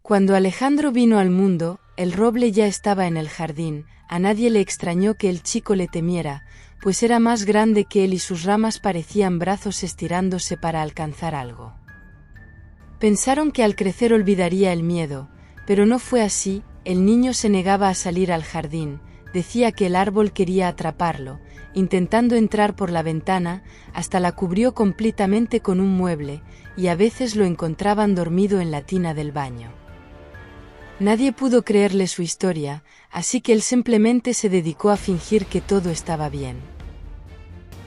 Cuando Alejandro vino al mundo, el roble ya estaba en el jardín. A nadie le extrañó que el chico le temiera, pues era más grande que él y sus ramas parecían brazos estirándose para alcanzar algo. Pensaron que al crecer olvidaría el miedo, pero no fue así. El niño se negaba a salir al jardín, decía que el árbol quería atraparlo, intentando entrar por la ventana, hasta la cubrió completamente con un mueble, y a veces lo encontraban dormido en la tina del baño. Nadie pudo creerle su historia, así que él simplemente se dedicó a fingir que todo estaba bien.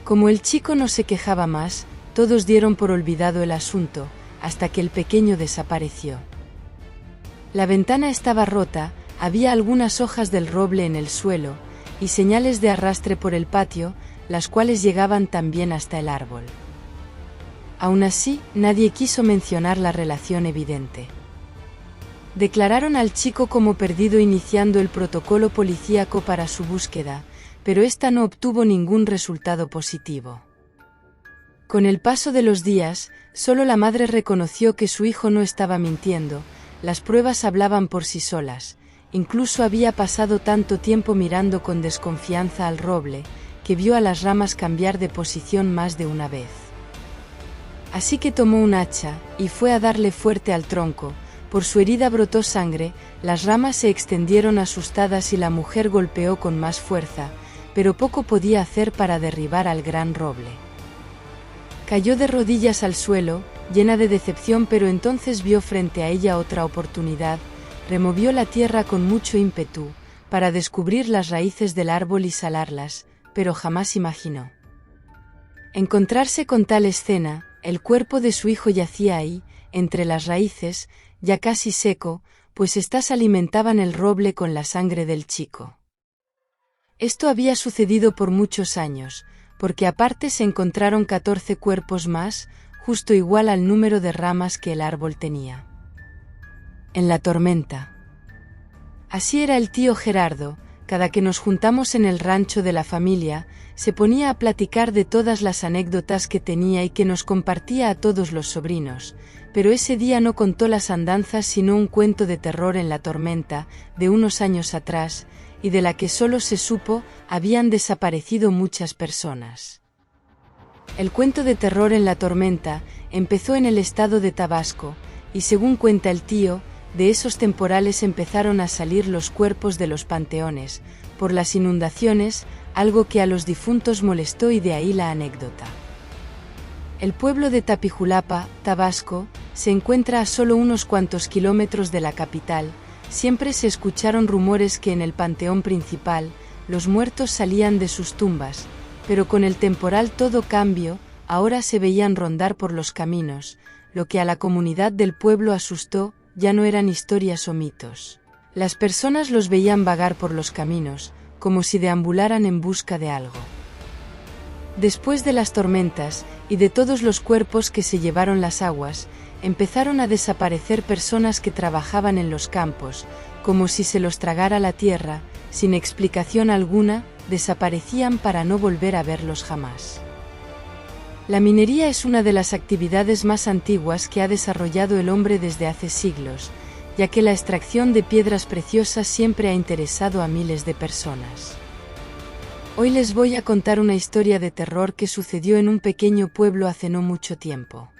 Como el chico no se quejaba más, todos dieron por olvidado el asunto, hasta que el pequeño desapareció. La ventana estaba rota, había algunas hojas del roble en el suelo, y señales de arrastre por el patio, las cuales llegaban también hasta el árbol. Aún así, nadie quiso mencionar la relación evidente. Declararon al chico como perdido iniciando el protocolo policíaco para su búsqueda, pero esta no obtuvo ningún resultado positivo. Con el paso de los días, solo la madre reconoció que su hijo no estaba mintiendo, las pruebas hablaban por sí solas, incluso había pasado tanto tiempo mirando con desconfianza al roble, que vio a las ramas cambiar de posición más de una vez. Así que tomó un hacha, y fue a darle fuerte al tronco. Por su herida brotó sangre, las ramas se extendieron asustadas y la mujer golpeó con más fuerza, pero poco podía hacer para derribar al gran roble. Cayó de rodillas al suelo, llena de decepción, pero entonces vio frente a ella otra oportunidad, removió la tierra con mucho ímpetu, para descubrir las raíces del árbol y salarlas, pero jamás imaginó encontrarse con tal escena. El cuerpo de su hijo yacía ahí, entre las raíces, ya casi seco, pues éstas alimentaban el roble con la sangre del chico. Esto había sucedido por muchos años, porque aparte se encontraron 14 cuerpos más, justo igual al número de ramas que el árbol tenía. En la tormenta. Así era el tío Gerardo. Cada que nos juntamos en el rancho de la familia, se ponía a platicar de todas las anécdotas que tenía y que nos compartía a todos los sobrinos, pero ese día no contó las andanzas sino un cuento de terror en la tormenta, de unos años atrás, y de la que solo se supo, habían desaparecido muchas personas. El cuento de terror en la tormenta empezó en el estado de Tabasco, y según cuenta el tío, de esos temporales empezaron a salir los cuerpos de los panteones, por las inundaciones, algo que a los difuntos molestó y de ahí la anécdota. El pueblo de Tapijulapa, Tabasco, se encuentra a solo unos cuantos kilómetros de la capital. Siempre se escucharon rumores que en el panteón principal, los muertos salían de sus tumbas, pero con el temporal todo cambió, ahora se veían rondar por los caminos, lo que a la comunidad del pueblo asustó. Ya no eran historias o mitos. Las personas los veían vagar por los caminos, como si deambularan en busca de algo. Después de las tormentas, y de todos los cuerpos que se llevaron las aguas, empezaron a desaparecer personas que trabajaban en los campos, como si se los tragara la tierra, sin explicación alguna, desaparecían para no volver a verlos jamás. La minería es una de las actividades más antiguas que ha desarrollado el hombre desde hace siglos, ya que la extracción de piedras preciosas siempre ha interesado a miles de personas. Hoy les voy a contar una historia de terror que sucedió en un pequeño pueblo hace no mucho tiempo.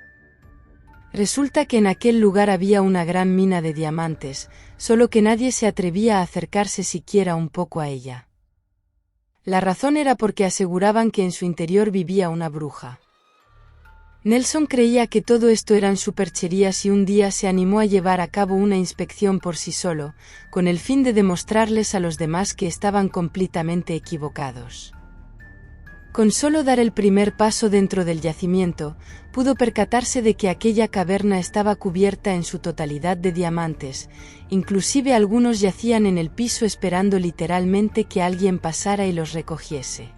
Resulta que en aquel lugar había una gran mina de diamantes, solo que nadie se atrevía a acercarse siquiera un poco a ella. La razón era porque aseguraban que en su interior vivía una bruja. Nelson creía que todo esto eran supercherías y un día se animó a llevar a cabo una inspección por sí solo, con el fin de demostrarles a los demás que estaban completamente equivocados. Con solo dar el primer paso dentro del yacimiento, pudo percatarse de que aquella caverna estaba cubierta en su totalidad de diamantes, inclusive algunos yacían en el piso esperando literalmente que alguien pasara y los recogiese.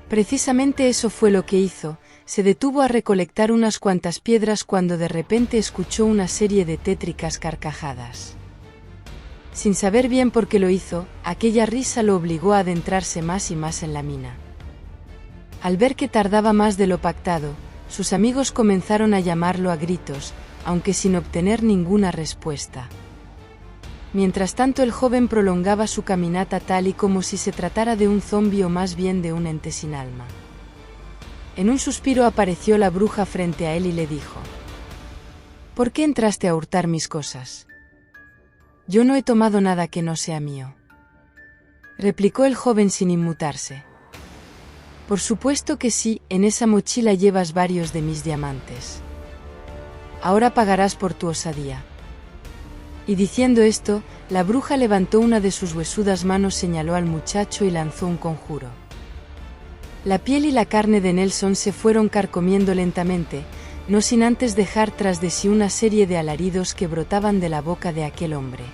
Precisamente eso fue lo que hizo. Se detuvo a recolectar unas cuantas piedras cuando de repente escuchó una serie de tétricas carcajadas. Sin saber bien por qué lo hizo, aquella risa lo obligó a adentrarse más y más en la mina. Al ver que tardaba más de lo pactado, sus amigos comenzaron a llamarlo a gritos, aunque sin obtener ninguna respuesta. Mientras tanto, el joven prolongaba su caminata tal y como si se tratara de un zombi o más bien de un ente sin alma. En un suspiro apareció la bruja frente a él y le dijo: «¿Por qué entraste a hurtar mis cosas? Yo no he tomado nada que no sea mío», replicó el joven sin inmutarse. «Por supuesto que sí, en esa mochila llevas varios de mis diamantes. Ahora pagarás por tu osadía». Y diciendo esto, la bruja levantó una de sus huesudas manos, señaló al muchacho y lanzó un conjuro. La piel y la carne de Nelson se fueron carcomiendo lentamente, no sin antes dejar tras de sí una serie de alaridos que brotaban de la boca de aquel hombre.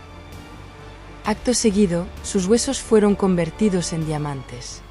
Acto seguido, sus huesos fueron convertidos en diamantes.